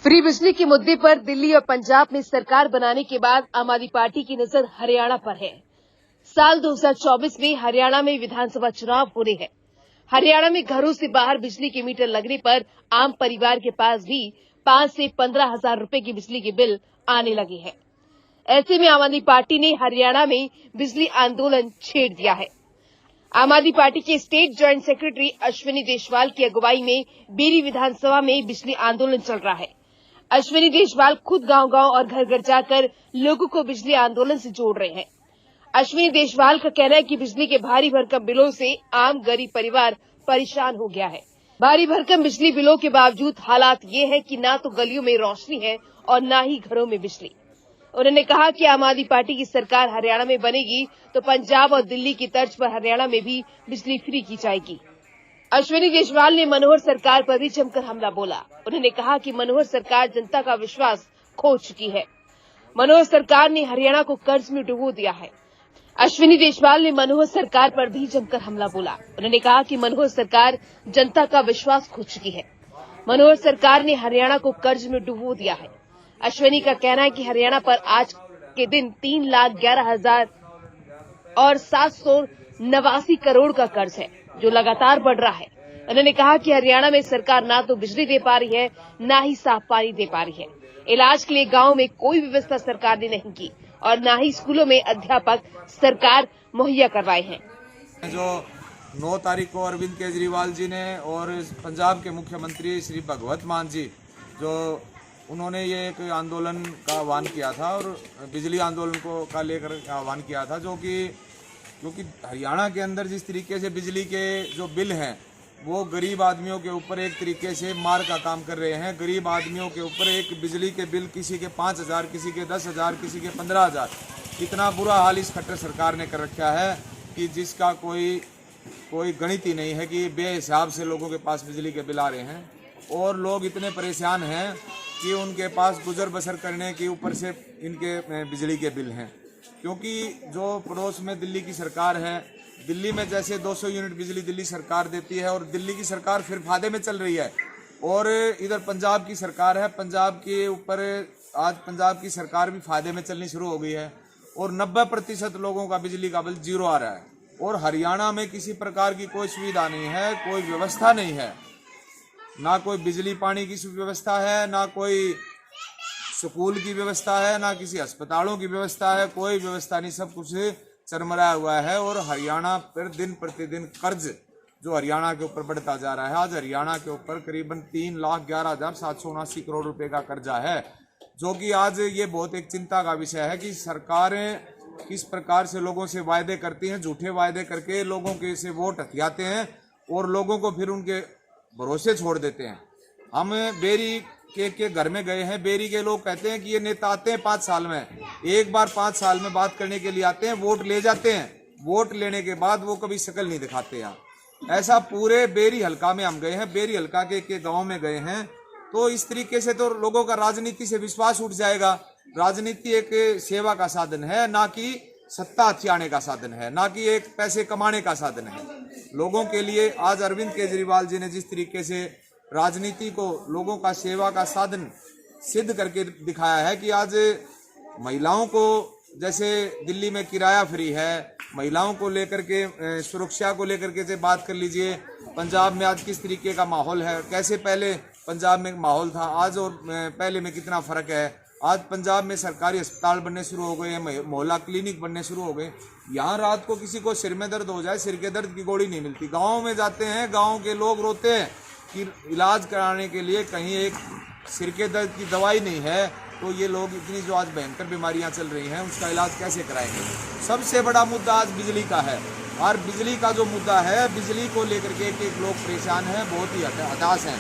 Free बिजली के मुद्दे पर दिल्ली और पंजाब में सरकार बनाने के बाद आम आदमी पार्टी की नजर हरियाणा पर है। साल 2024 में हरियाणा में विधानसभा चुनाव होने हैं। हरियाणा में घरों से बाहर बिजली के मीटर लगने पर आम परिवार के पास भी 5 से 15 हजार रुपए की बिजली के बिल आने लगे हैं। ऐसे में आम आदमी पार्टी ने हरियाणा में बिजली आंदोलन छेड़ दिया है। आम आदमी पार्टी के state joint secretary Ashwini Deshwal की अगुवाई में बेरी विधानसभा में बिजली आंदोलन चल रहा है। अश्विनी देशवाल खुद गांव-गांव और घर-घर जाकर लोगों को बिजली आंदोलन से जोड़ रहे हैं। अश्विनी देशवाल का कहना है कि बिजली के भारी भरकम बिलों से आम गरीब परिवार परेशान हो गया है। भारी भरकम बिजली बिलों के बावजूद हालात ये है कि ना तो गलियों में रोशनी है और ना ही घरों में बिजली। उन्होंने कहा कि आम आदमी पार्टी की सरकार हरियाणा में बनेगी तो पंजाब और दिल्ली की तर्ज पर हरियाणा में भी बिजली फ्री की जाएगी। अश्विनी देशवाल ने मनोहर सरकार पर भी जमकर हमला बोला। उन्होंने कहा कि मनोहर सरकार जनता का विश्वास खो चुकी है। मनोहर सरकार ने हरियाणा को कर्ज में डुबो दिया है। अश्विनी देशवाल ने मनोहर सरकार पर भी जमकर हमला बोला। उन्होंने कहा कि मनोहर सरकार जनता का विश्वास खो चुकी है। मनोहर सरकार ने हरियाणा को कर्ज में डुबो दिया है। अश्विनी का कहना है कि हरियाणा पर आज के दिन 3,11,000 और 789 करोड़ का कर्ज है, जो लगातार बढ़ रहा है। उन्होंने कहा कि हरियाणा में सरकार ना तो बिजली दे पा रही है, ना ही साफ पानी दे पा रही है। इलाज के लिए गांव में कोई व्यवस्था सरकार ने नहीं की और ना ही स्कूलों में अध्यापक सरकार मुहैया करवाए हैं। जो 9 तारीख को अरविंद केजरीवाल जी ने और पंजाब के मुख्यमंत्री श्री भगवत मान जी जो उन्होंने ये एक आंदोलन का आह्वान किया था और बिजली आंदोलन का लेकर आह्वान किया था, क्योंकि हरियाणा के अंदर जिस तरीके से बिजली के जो बिल हैं वो गरीब आदमियों के ऊपर एक तरीके से मार का काम कर रहे हैं। गरीब आदमियों के ऊपर एक बिजली के बिल किसी के 5,000, किसी के 10,000, किसी के 15,000, इतना बुरा हाल इस खट्टर सरकार ने कर रखा है कि जिसका कोई गणित ही नहीं है कि बेहिसाब से लोगों के पास बिजली के बिल आ रहे हैं और लोग इतने परेशान हैं कि उनके पास गुजर बसर करने के ऊपर से इनके बिजली के बिल हैं। क्योंकि जो पड़ोस में दिल्ली की सरकार है, दिल्ली में जैसे 200 यूनिट बिजली दिल्ली सरकार देती है और दिल्ली की सरकार फिर फायदे में चल रही है, और इधर पंजाब की सरकार है, पंजाब के ऊपर आज पंजाब की सरकार भी फायदे में चलनी शुरू हो गई है और 90% लोगों का बिजली का बिल जीरो आ रहा है। और हरियाणा में किसी प्रकार की कोई सुविधा नहीं है, कोई व्यवस्था नहीं है, ना कोई बिजली पानी की व्यवस्था है, ना कोई स्कूल की व्यवस्था है, ना किसी अस्पतालों की व्यवस्था है, कोई व्यवस्था नहीं, सब कुछ चरमराया हुआ है। और हरियाणा पर दिन प्रतिदिन कर्ज जो हरियाणा के ऊपर बढ़ता जा रहा है। आज हरियाणा के ऊपर करीबन 3,11,779 करोड़ रुपए का कर्जा है, जो कि आज ये बहुत एक चिंता का विषय है कि सरकारें किस प्रकार से लोगों से वायदे करती हैं, झूठे वायदे करके लोगों के से वोट हथियाते हैं और लोगों को फिर उनके भरोसे छोड़ देते हैं। हम बेरी के घर में गए हैं, बेरी के लोग कहते हैं कि ये नेता आते हैं 5 साल में, एक बार 5 साल में बात करने के लिए आते हैं, वोट ले जाते हैं, वोट लेने के बाद वो कभी शक्ल नहीं दिखाते यहाँ। ऐसा पूरे बेरी हल्का में हम गए हैं, बेरी हल्का के गांव में गए हैं। तो इस तरीके से तो लोगों का राजनीति से विश्वास उठ जाएगा। राजनीति एक सेवा का साधन है, ना कि सत्ता हथियाने का साधन है, ना कि एक पैसे कमाने का साधन है। लोगों के लिए आज अरविंद केजरीवाल जी ने जिस तरीके से राजनीति को लोगों का सेवा का साधन सिद्ध करके दिखाया है कि आज महिलाओं को जैसे दिल्ली में किराया फ्री है, महिलाओं को लेकर के सुरक्षा को लेकर के से बात कर लीजिए। पंजाब में आज किस तरीके का माहौल है, कैसे पहले पंजाब में माहौल था आज और पहले में कितना फर्क है। आज पंजाब में सरकारी अस्पताल बनने शुरू हो गए हैं, मोहल्ला क्लिनिक बनने शुरू हो गए। यहाँ रात को किसी को सिर में दर्द हो जाए, सिर के दर्द की गोली नहीं मिलती। गाँव में जाते हैं, गाँव के लोग रोते हैं कि इलाज कराने के लिए कहीं एक सिर के दर्द की दवाई नहीं है, तो ये लोग इतनी जो आज भयंकर बीमारियां चल रही हैं उसका इलाज कैसे कराएंगे। सबसे बड़ा मुद्दा आज बिजली का है और बिजली का जो मुद्दा है, बिजली को लेकर के एक लोग परेशान हैं, बहुत ही हताश हैं।